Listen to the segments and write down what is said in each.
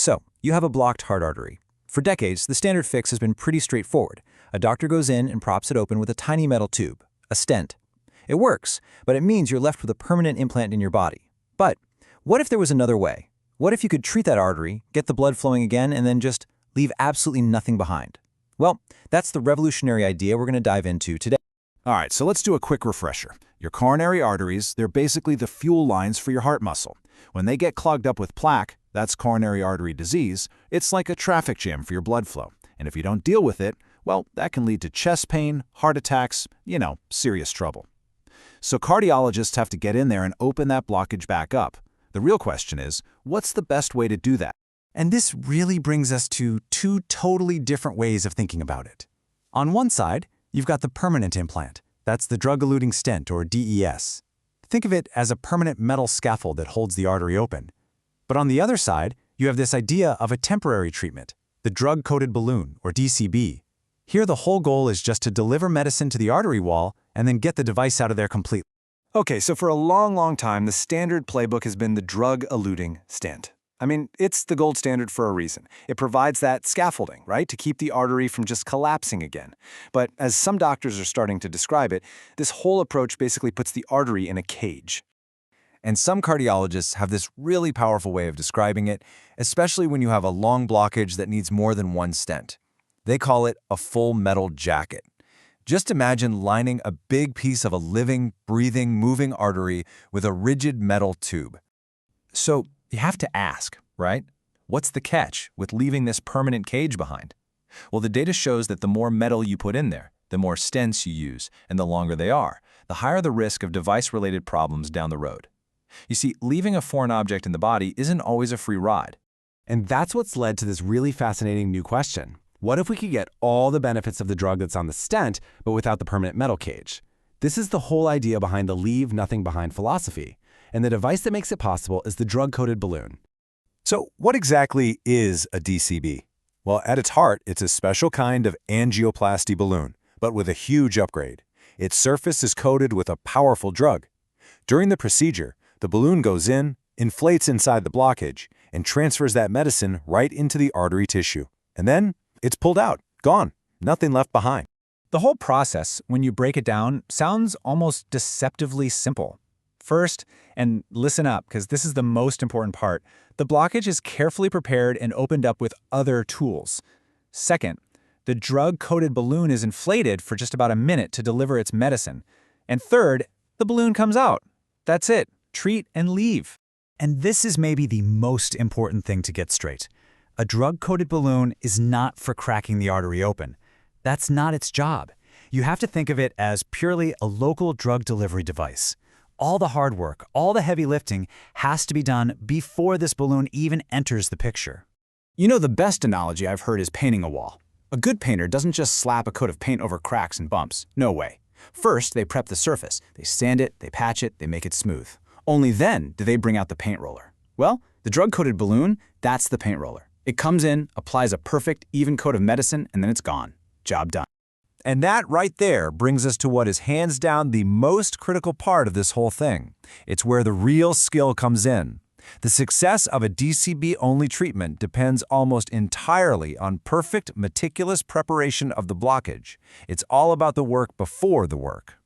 So, you have a blocked heart artery. For decades, the standard fix has been pretty straightforward. A doctor goes in and props it open with a tiny metal tube, a stent. It works, but it means you're left with a permanent implant in your body. But what if there was another way? What if you could treat that artery, get the blood flowing again, and then just leave absolutely nothing behind? Well, that's the revolutionary idea we're going to dive into today. All right, so let's do a quick refresher. Your coronary arteries, they're basically the fuel lines for your heart muscle. When they get clogged up with plaque, that's coronary artery disease, it's like a traffic jam for your blood flow. And if you don't deal with it, well, that can lead to chest pain, heart attacks, serious trouble. So cardiologists have to get in there and open that blockage back up. The real question is, what's the best way to do that? And this really brings us to two totally different ways of thinking about it. On one side, you've got the permanent implant. That's the drug-eluting stent, or DES. Think of it as a permanent metal scaffold that holds the artery open. But on the other side, you have this idea of a temporary treatment, the drug-coated balloon, or DCB. Here, the whole goal is just to deliver medicine to the artery wall and then get the device out of there completely. Okay, so for a long time, the standard playbook has been the drug-eluting stent. I mean, it's the gold standard for a reason. It provides that scaffolding, right, to keep the artery from just collapsing again. But as some doctors are starting to describe it, this whole approach basically puts the artery in a cage. And some cardiologists have this really powerful way of describing it, especially when you have a long blockage that needs more than one stent. They call it a full metal jacket. Just imagine lining a big piece of a living, breathing, moving artery with a rigid metal tube. So you have to ask, right? What's the catch with leaving this permanent cage behind? Well, the data shows that the more metal you put in there, the more stents you use, and the longer they are, the higher the risk of device-related problems down the road. You see, leaving a foreign object in the body isn't always a free ride. And that's what's led to this really fascinating new question. What if we could get all the benefits of the drug that's on the stent, but without the permanent metal cage? This is the whole idea behind the leave nothing behind philosophy. And the device that makes it possible is the drug-coated balloon. So what exactly is a DCB? Well, at its heart, it's a special kind of angioplasty balloon, but with a huge upgrade. Its surface is coated with a powerful drug. During the procedure, the balloon goes in, inflates inside the blockage, and transfers that medicine right into the artery tissue. And then it's pulled out, gone, nothing left behind. The whole process, when you break it down, sounds almost deceptively simple. First, and listen up, because this is the most important part, the blockage is carefully prepared and opened up with other tools. Second, the drug-coated balloon is inflated for just about a minute to deliver its medicine. And third, the balloon comes out. That's it. Treat and leave. And this is maybe the most important thing to get straight. A drug-coated balloon is not for cracking the artery open. That's not its job. You have to think of it as purely a local drug delivery device. All the hard work, all the heavy lifting has to be done before this balloon even enters the picture. You know, the best analogy I've heard is painting a wall. A good painter doesn't just slap a coat of paint over cracks and bumps. No way. First, they prep the surface. They sand it, they patch it, they make it smooth. Only then do they bring out the paint roller. Well, the drug-coated balloon, that's the paint roller. It comes in, applies a perfect, even coat of medicine, and then it's gone. Job done. And that right there brings us to what is hands down the most critical part of this whole thing. It's where the real skill comes in. The success of a DCB-only treatment depends almost entirely on perfect, meticulous preparation of the blockage. It's all about the work before the work.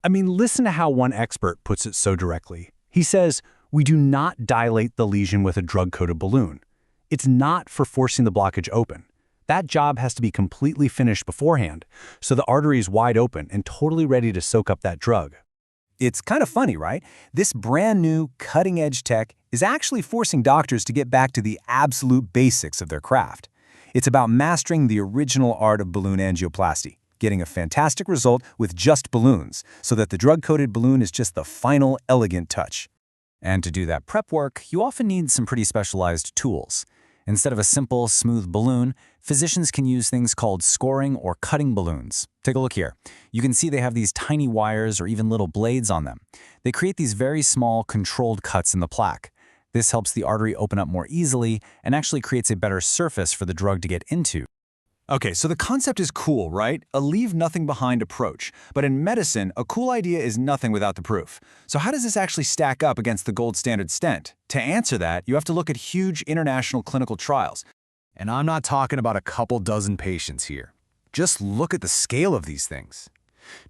I mean, listen to how one expert puts it so directly. He says, we do not dilate the lesion with a drug-coated balloon. It's not for forcing the blockage open. That job has to be completely finished beforehand, so the artery is wide open and totally ready to soak up that drug. It's kind of funny, right? This brand new, cutting-edge tech is actually forcing doctors to get back to the absolute basics of their craft. It's about mastering the original art of balloon angioplasty, getting a fantastic result with just balloons, so that the drug-coated balloon is just the final, elegant touch. And to do that prep work, you often need some pretty specialized tools. Instead of a simple, smooth balloon, physicians can use things called scoring or cutting balloons. Take a look here. You can see they have these tiny wires or even little blades on them. They create these very small, controlled cuts in the plaque. This helps the artery open up more easily and actually creates a better surface for the drug to get into. Okay, so the concept is cool, right? A leave-nothing-behind approach. But in medicine, a cool idea is nothing without the proof. So how does this actually stack up against the gold standard stent? To answer that, you have to look at huge international clinical trials. And I'm not talking about a couple dozen patients here. Just look at the scale of these things.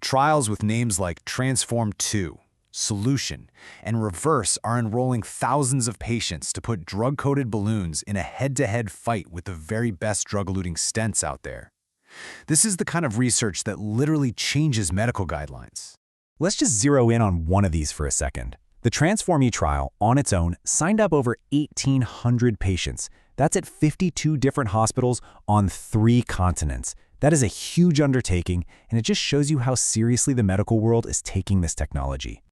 Trials with names like Transform 2, Solution, and Reverse are enrolling thousands of patients to put drug-coated balloons in a head-to-head fight with the very best drug-eluting stents out there. This is the kind of research that literally changes medical guidelines. Let's just zero in on one of these for a second. The Transform-E trial, on its own, signed up over 1,800 patients. That's at 52 different hospitals on 3 continents. That is a huge undertaking, and it just shows you how seriously the medical world is taking this technology.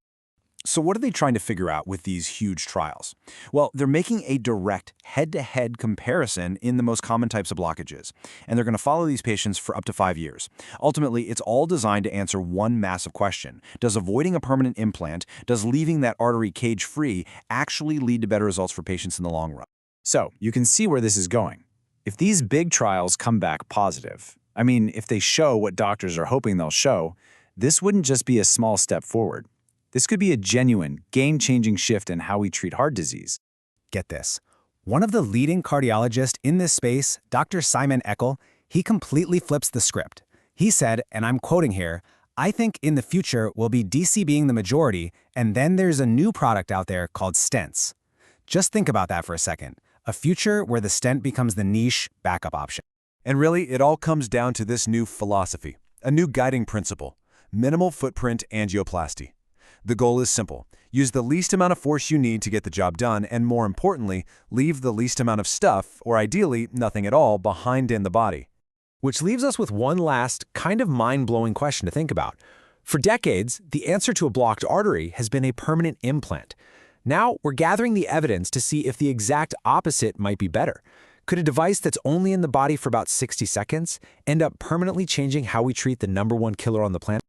So what are they trying to figure out with these huge trials? Well, they're making a direct head-to-head comparison in the most common types of blockages, and they're going to follow these patients for up to 5 years. Ultimately, it's all designed to answer one massive question. Does avoiding a permanent implant, does leaving that artery cage-free actually lead to better results for patients in the long run? So you can see where this is going. If these big trials come back positive, I mean, if they show what doctors are hoping they'll show, this wouldn't just be a small step forward. This could be a genuine, game-changing shift in how we treat heart disease. Get this. One of the leading cardiologists in this space, Dr. Simon Eckel, he completely flips the script. He said, and I'm quoting here, "I think in the future we'll be DCBing the majority, and then there's a new product out there called stents." Just think about that for a second. A future where the stent becomes the niche backup option. And really, it all comes down to this new philosophy, a new guiding principle: minimal footprint angioplasty. The goal is simple. Use the least amount of force you need to get the job done, and more importantly, leave the least amount of stuff, or ideally, nothing at all, behind in the body. Which leaves us with one last, kind of mind-blowing question to think about. For decades, the answer to a blocked artery has been a permanent implant. Now, we're gathering the evidence to see if the exact opposite might be better. Could a device that's only in the body for about 60 seconds end up permanently changing how we treat the #1 killer on the planet?